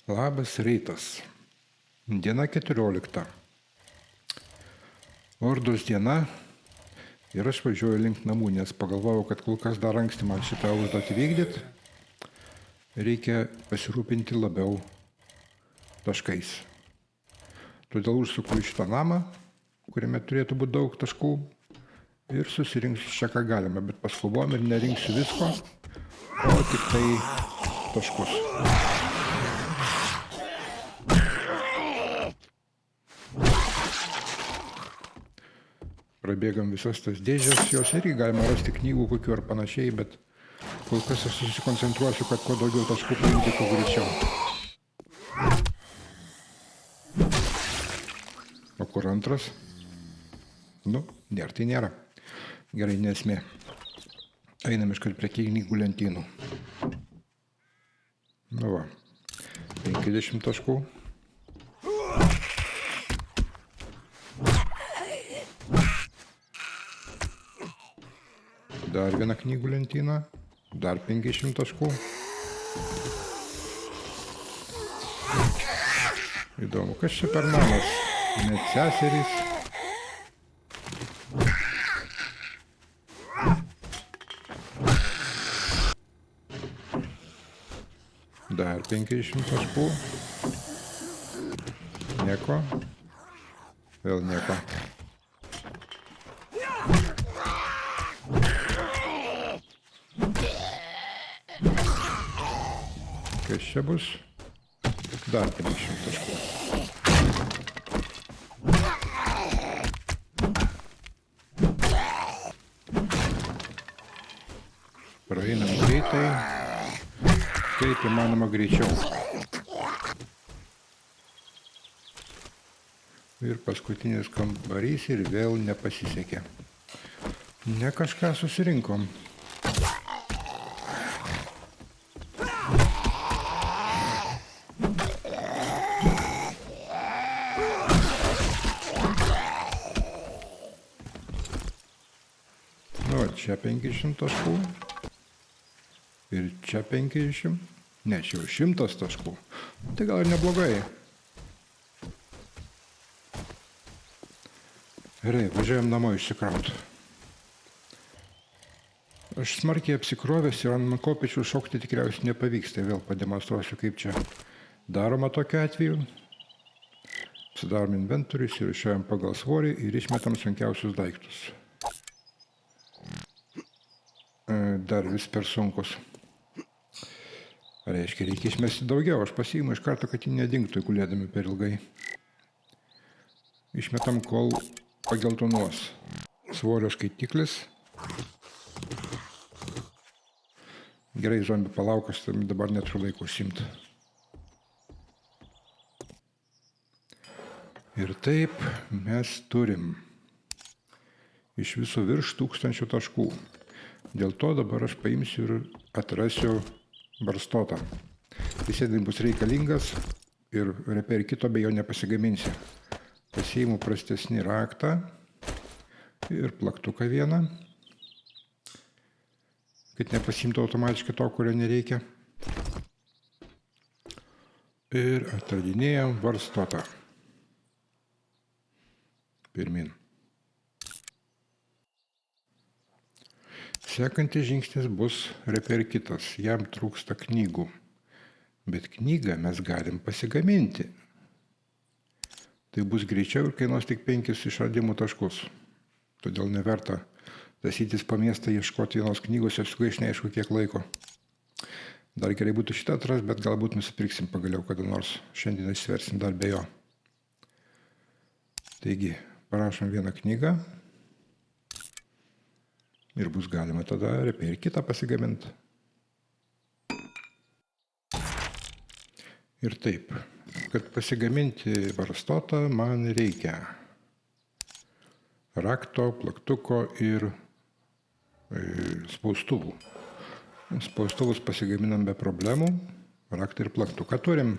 Labas rytas. Diena 14. Ordos diena ir aš važiuoju link namų, nes pagalvojau, kad kol kas dar anksti man šitą užduotį vykdyti. Reikia pasirūpinti labiau taškais. Todėl užsuku į šitą namą, kuriame turėtų būti daug taškų ir susirinksiu čia ką galima, bet paskubom ir nerinksiu visko, o tik tai taškus. Prabėgam visas tas dėžės, jos irgi galima rasti knygų kokių ar panašiai, bet kol kas aš susikoncentruosiu, kad kuo daugiau taškų paimti, kuo greičiau. O kur antras? Nėra, tai nėra. Gerai, nesmė. Einam iškart prie knygų lentynų. Va, 50 taškų. Dar viena knygų lentyna, dar 50 taškų. Įdomu, kas čia per namas? Net seserys. Dar 50 taškų. Nieko. Vėl nieko. Kas čia bus? Dar 50 taškų. Praeinam greitai, kaip įmanoma greičiau. Ir paskutinis kambarys ir vėl nepasisekė. Ne kažką susirinkom. Čia 50 taškų ir čia 50, ne, čia jau 100 taškų. Tai gal ir neblogai. Gerai, važiuojam namo išsikrauti. Aš smarkiai apsikrovęs ir ant kopėčių šokti tikriausiai nepavyks, tai vėl pademonstruosiu, kaip čia daroma tokiu atveju. Sudarom inventorius ir išėjom pagal svorį ir išmetam sunkiausius daiktus. Dar vis per sunkus. Reiškia, reikia išmesti daugiau. Aš pasiimu iš karto, kad jį nedingtų, gulėdami per ilgai. Išmetam, kol pageltonuos svorio skaitiklis. Gerai, zombi, palauk, aš dabar neturiu laiko užsiimti. Ir taip mes turim iš viso virš 1000 taškų. Dėl to dabar aš paimsiu ir atrasiu barstotą. Jis bus reikalingas ir reper kito be jo nepasigaminsi. Pasiimu prastesnį raktą ir plaktuką vieną, kad nepasiimtų automatiškai to, kurio nereikia. Ir atradinėjam barstotą. Pirmin. Sekantis žingsnis bus reper kitas, jam trūksta knygų, bet knygą mes galim pasigaminti. Tai bus greičiau ir kainuos tik 5 išradimų taškus. Todėl neverta tasytis po miestą ieškoti vienos knygos ir sugaišti neaišku kiek laiko. Dar gerai būtų šitą atras, bet galbūt nusipirksim pagaliau kada nors. Šiandien išsiversim dar be jo. Taigi, parašom vieną knygą. Ir bus galima tada reper kitą pasigaminti. Ir taip, kad pasigaminti barstotą man reikia rakto, plaktuko ir spaustuvų. Spaustuvus pasigaminam be problemų, raktą ir plaktuką turim.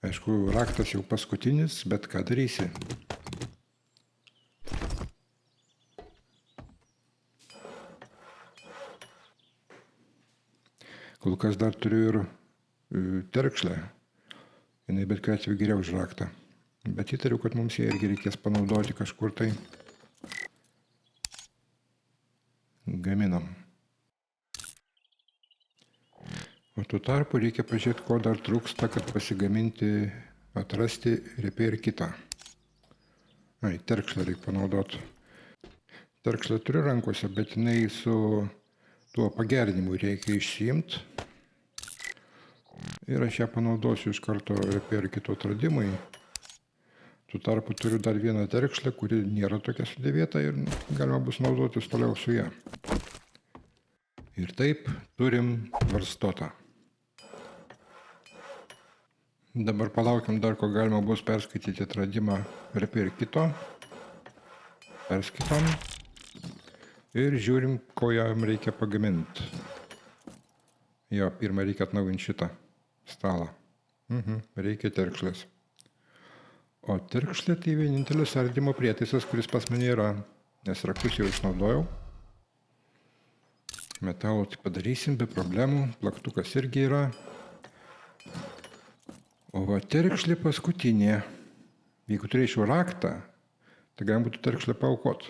Aišku, raktas jau paskutinis, bet ką darysi? Kol kas dar turiu ir terkšlę. Jinai bet kuriuo atveju geriau už raktą. Bet įtariu, kad mums ją irgi reikės panaudoti kažkur tai. Gaminam. O tuo tarpu reikia pažiūrėti, ko dar trūksta, kad pasigaminti, atrasti repair kitą. Terkšlę reikia panaudoti. Terkšlę turiu rankose, bet jinai su tuo pagerinimu reikia išsiimti. Ir aš ją panaudosiu iš karto repair kito atradimui. Tuo tarpu turiu dar vieną terkšlę, kuri nėra tokia sudėvėta ir galima bus naudotis toliau su ją. Ir taip turim varstotą. Dabar palaukiam dar, ko galima bus perskaityti atradimą repair kito. Perskaitom. Ir žiūrim, ko jam reikia pagaminti. Jo, pirmą reikia atnaujinti šitą stalą. Reikia terkšlės. O terkšlė tai vienintelis ardymo prietaisas, kuris pas mane yra, nes raktus jau išnaudojau. Metalo tai padarysim be problemų, plaktukas irgi yra. O va terkšlė paskutinė. Jeigu turėčiau raktą, tai galima būtų terkšlę paaukot,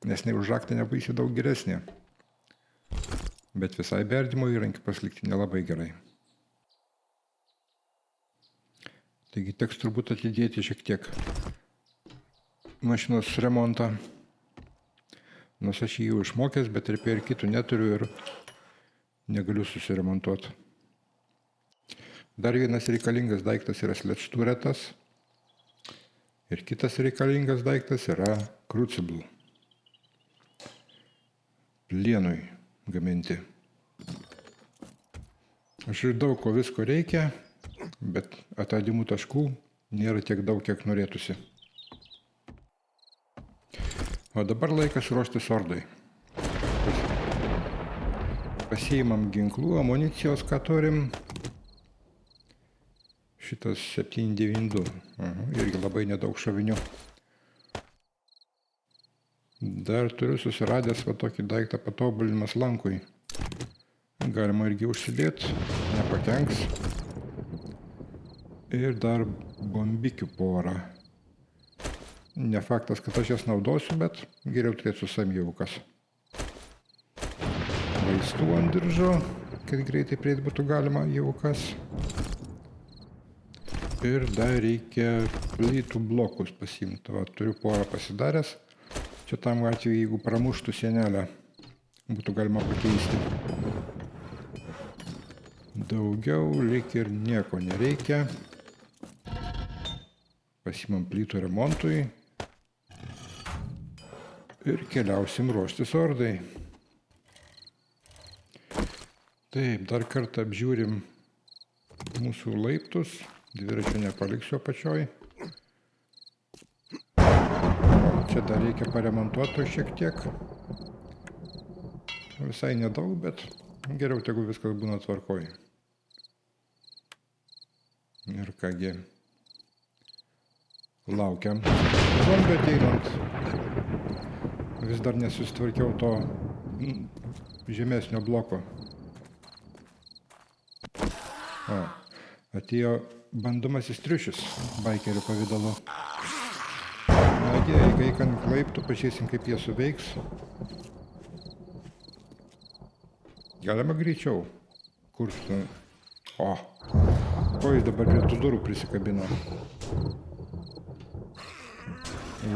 nes ne už raktą nebaisi daug geresnė. Bet visai be ardymo įrankį paslikti nelabai gerai. Taigi teks turbūt atidėti šiek tiek mašinos remontą. Nors aš jį jau išmokęs, bet repair kitų neturiu ir negaliu susiremontuoti. Dar vienas reikalingas daiktas yra sledžturetas. Ir kitas reikalingas daiktas yra crucible. Plienui gaminti. Aš ir daug ko visko reikia, bet atradimų taškų nėra tiek daug, kiek norėtųsi. O dabar laikas ruoštis ordai. Pasiimam ginklų, amunicijos, ką turim. Šitas 792. Irgi labai nedaug šovinių. Dar turiu susiradęs va tokį daiktą patobulinimas lankui. Galima irgi užsidėti, nepakenks. Ir dar bombikių porą. Ne faktas, kad aš jas naudosiu, bet geriau turėti su savim jaukas. Vaistų ant diržo, kad greitai prieit būtų galima jaukas. Ir dar reikia plytų blokus pasiimti. Va, turiu porą pasidaręs. Čia tam atveju, jeigu pramuštų sienelę, būtų galima pakeisti. Daugiau lyg ir nieko nereikia. Pasimam plytų remontui ir keliausim ruoštis ordai. Taip, dar kartą apžiūrim mūsų laiptus. Dviračio nepaliksiu apačioj. Čia dar reikia paremontuoti šiek tiek. Visai nedaug, bet geriau tegu viskas būna tvarkoj. Ir kągi. Laukiam. Zombio ateinant. Vis dar nesusitvarkiau to žemesnio bloko. Atėjo bandomasis triušis baikerių pavidalo. Nagi, eik ant laiptų, pažiūrėsim, kaip jie suveiks. Galima greičiau. Kur tu? Ko jis dabar prie tų durų prisikabino?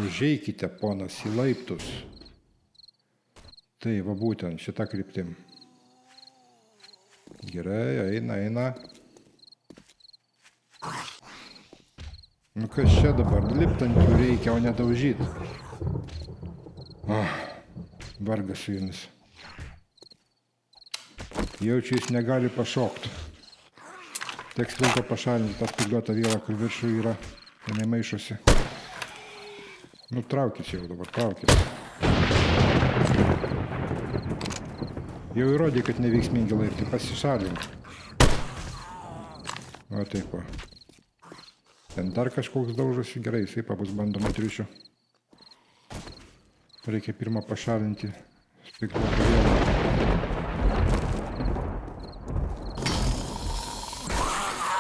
Užeikite, ponas, į laiptus. Tai va būtent šitą kryptim. Gerai, eina. Nu kas čia dabar? Lipt ant jų reikia, o nedaužyt. Vargas su jumis. Jaučiu, jis negali pašokti. Teks vilko pašalinti tą spygliuotą vielą, kur viršų yra. Jinai maišosi. Nu, traukis jau dabar, traukis. Jau įrodė, kad neveiksmingi laiptai, pasišalink. O taip va. Ten dar kažkoks daužosi, gerai, jisai pabus bandoma triušiu. Reikia pirmą pašalinti spygliuotą vielą.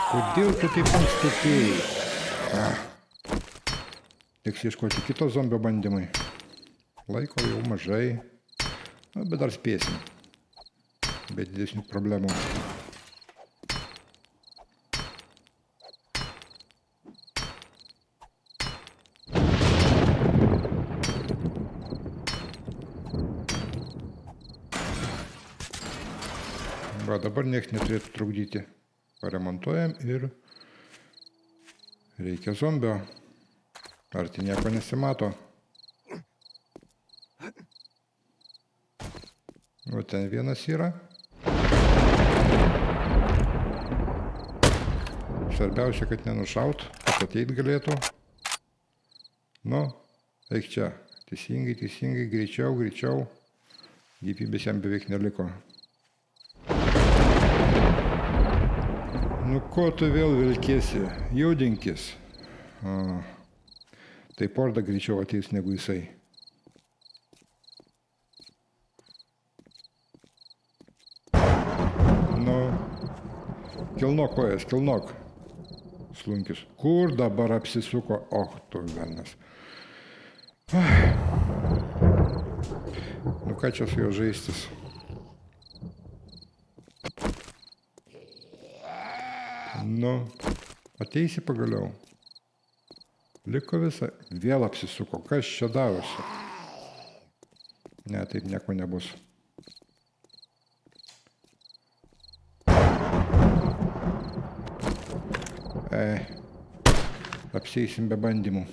Kodėl tu taip anksti atėjai? Teks ieškoti kito zombio bandymui. Laiko jau mažai. Bet dar spėsim. Be didesnių problemų. Va, dabar nieks neturėtų trukdyti. Paremontuojam ir reikia zombio. Arti nieko nesimato. O ten vienas yra. Svarbiausia, kad nenušaut, kad ateit galėtų. Nu, eik čia. Teisingai, greičiau. Gyvybės jam beveik neliko. Nu, ko tu vėl vilkėsi? Jaudinkis. Tai porda greičiau ateis negu jisai. Nu, kilnok kojas, kilnok. Slunkis. Kur dabar apsisuko? Tu velnas. Nu, ką čia su jo žaistis? Nu, ateisi pagaliau. Liko visą. Vėl apsisuko. Kas čia darosi? Ne, taip nieko nebus. Apsieisim be bandymų.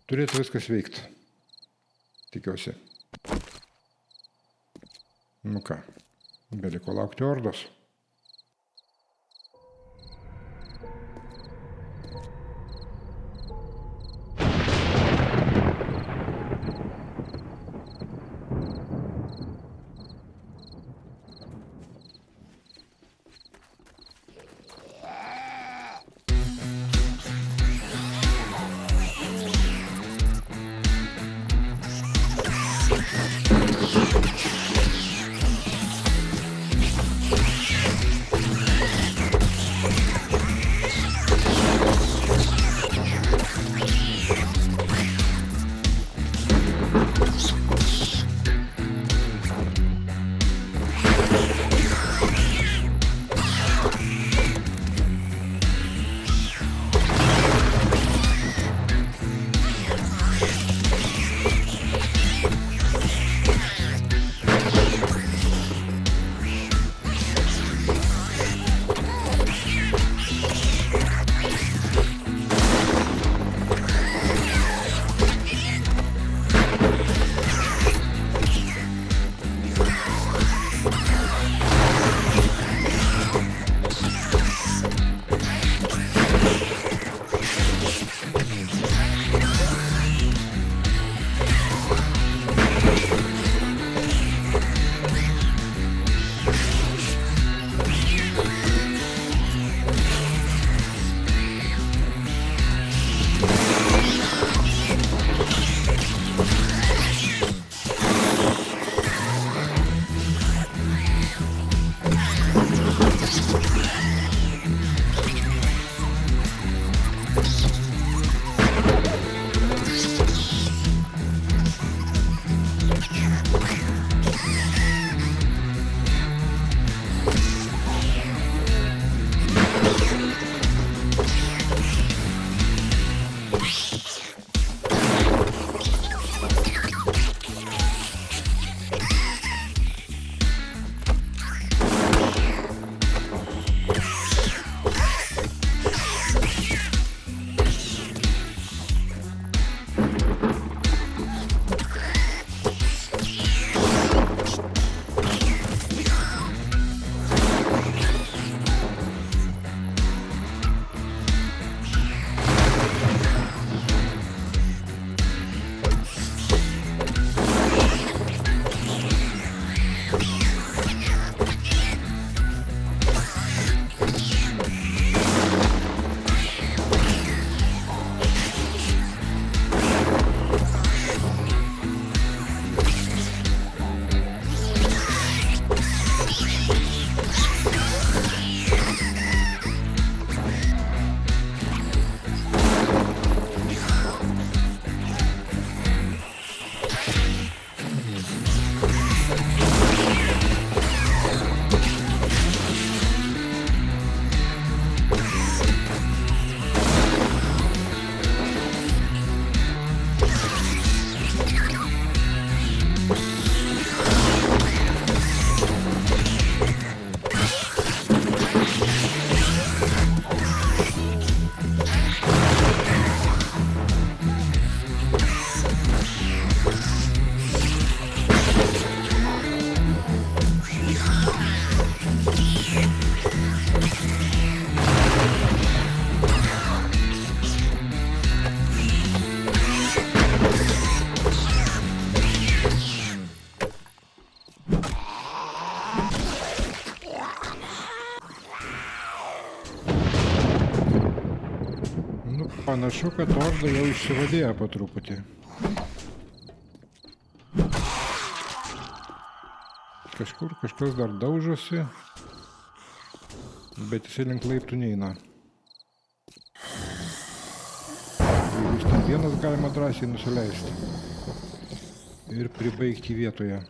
Turėtų viskas veikti. Tikiuosi. Nu ką, beliko laukti ordos. Panašu, kad ožda jau išsivadėjo po truputį. Kažkas dar daužosi, bet jisai link laiptų neina. Jeigu jis ten vienas, galima drąsiai nusileisti ir pribaigti vietoje.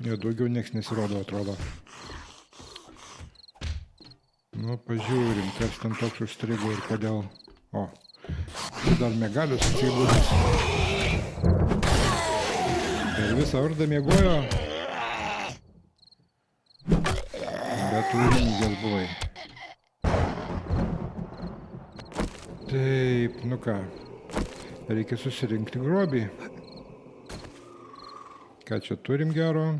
Jo, daugiau nieks nesirodo, atrodo. Nu, pažiūrim, kas ten toks užstrigo ir kodėl. O, dar megalius atsibūdęs. Ir visą ordą miegojo. Bet laimingas buvai. Taip, nu ką. Reikia susirinkti grobį. Ką čia turim gero?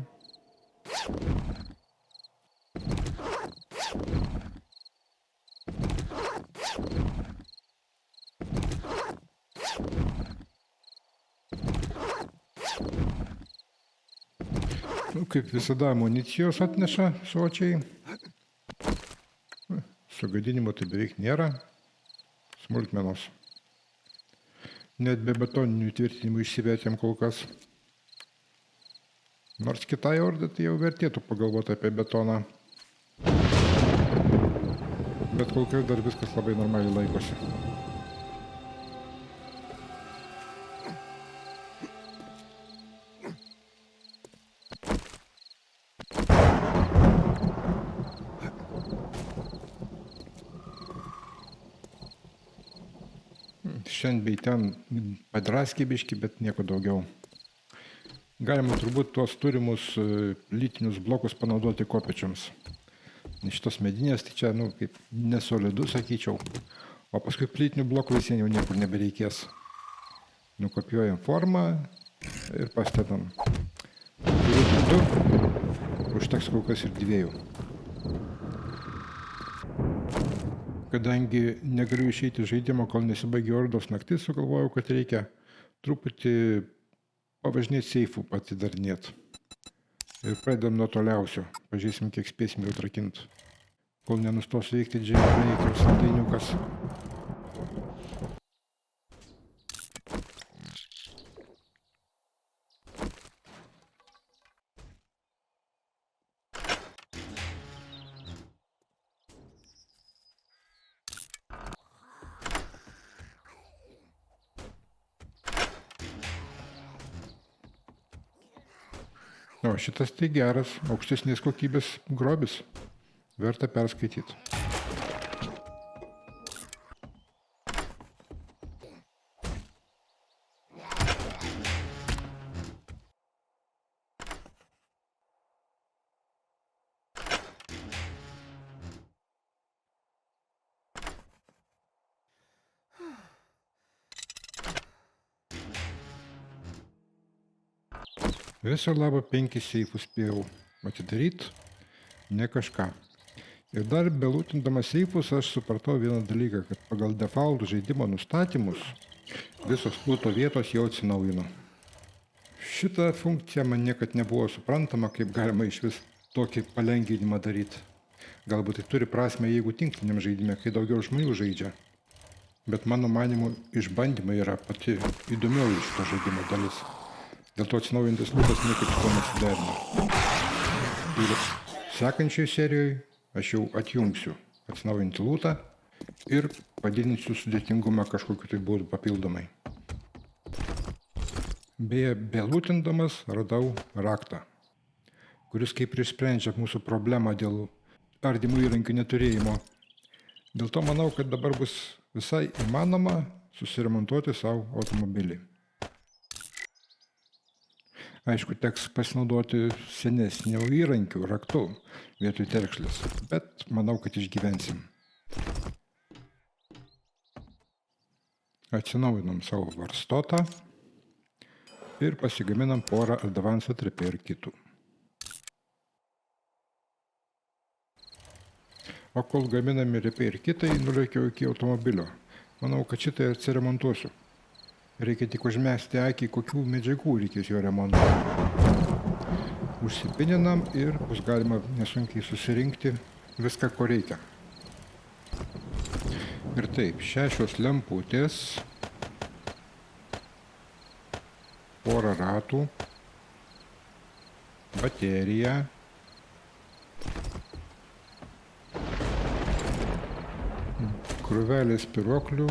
Nu, kaip visada, amunicijos atneša sočiai. Sugadinimo tai beveik nėra. Smulkmenos. Net be betoninių tvirtinimų išsivietėm kol kas. Nors kitai ordai tai jau vertėtų pagalvoti apie betoną. Bet kol kas dar viskas labai normaliai laikosi. Šiandien bei ten padraskė biški, bet nieko daugiau. Galima turbūt tuos turimus lytinius blokus panaudoti kopėčiams. Šitos medinės tai čia, kaip nesolidu, sakyčiau. O paskui plytinių blokų visiems jau niekur nebereikės. Nukopijuojam formą ir pastedam. Turiu 2, užteks kol kas ir 2. Kadangi negaliu išeiti žaidimo, kol nesibaigė ordos naktis, sugalvojau, kad reikia truputį pavažinėti seifų atidarinėti. Ir pradedam nuo toliausio. Pažiūrėsim, kiek spėsim jau atrakinti. Kol nenustos veikti jailbreak ir saldainiukas. O šitas tai geras, aukštesnės kokybės grobis. Verta perskaityti. Viso labo 5 seifus spėjau atidaryti, ne kažką. Ir dar belūtindamas seifus aš supratau vieną dalyką, kad pagal default žaidimo nustatymus visos pluto vietos jau atsinaujino. Šita funkcija man niekad nebuvo suprantama, kaip galima iš vis tokį palengvinimą daryti. Galbūt tai turi prasme, jeigu tinkliniam žaidime, kai daugiau žmonių žaidžia. Bet mano manimu, išbandymai yra pati įdomioji šito žaidimo dalis. Dėl to atsinaujintis lūpas niekaip su to nesiderina. Ir sekančiai serijoje aš jau atjungsiu atsinaujinti lūtą ir padidinsiu sudėtingumą kažkokiu tai būdu papildomai. Beje, belūtindamas radau raktą, kuris kaip ir išsprendžia mūsų problemą dėl ardymų įrankių neturėjimo. Dėl to manau, kad dabar bus visai įmanoma susiremontuoti savo automobilį. Aišku, teks pasinaudoti senesnių įrankių raktų vietoj terkšlės, bet manau, kad išgyvensim. Atsinaujinam savo varstotą ir pasigaminam porą Advanced Repair kitų. O kol gaminami repair kitai, nulėkiau iki automobilio. Manau, kad šitą atsiremontuosiu. Reikia tik užmesti akį, kokių medžiagų reikės jo remontui. Užsipininam ir bus galima nesunkiai susirinkti viską, ko reikia. Ir taip, 6 lemputės, porą ratų, baterija, krūvelė spyruoklių,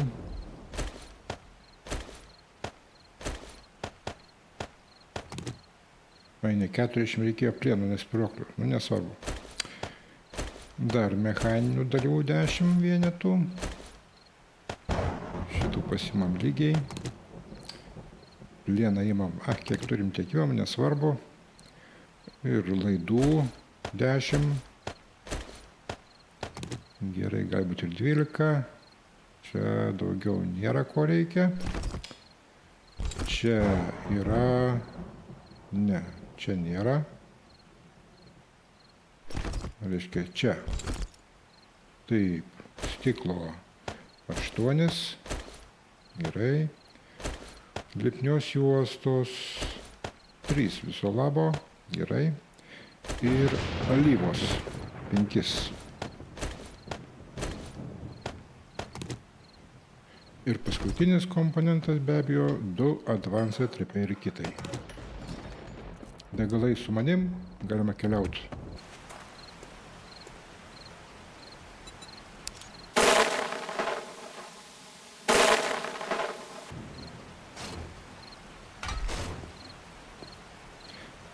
ne 40 reikėjo plieno, nes spyruoklių, nu nesvarbu. Dar mechaninių dalių 10 vienetų. Šitų pasimam lygiai. Plieną imam, kiek turim tiek imam, nesvarbu. Ir laidų 10. Gerai, galbūt ir 12. Čia daugiau nėra ko reikia. Čia yra... Ne, čia nėra. Reiškia, čia. Taip, stiklo 8. Gerai. Lipnios juostos 3 viso labo. Gerai. Ir alyvos 5. Ir paskutinis komponentas be abejo 2 Advanced Repair kitai. Degalai su manim, galima keliauti.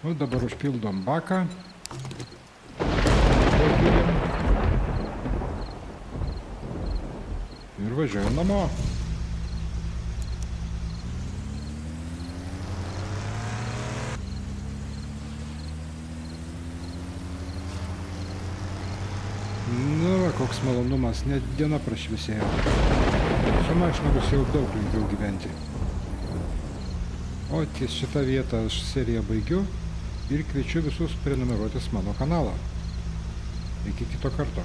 O dabar užpildom baką. Ir važiuojam namo. Nu, koks malonumas, net diena prašvisėjo. Su mašina bus jau daug lengviau gyventi. O ties šitą vietą aš seriją baigiu ir kviečiu visus prenumeruotis mano kanalą. Iki kito karto.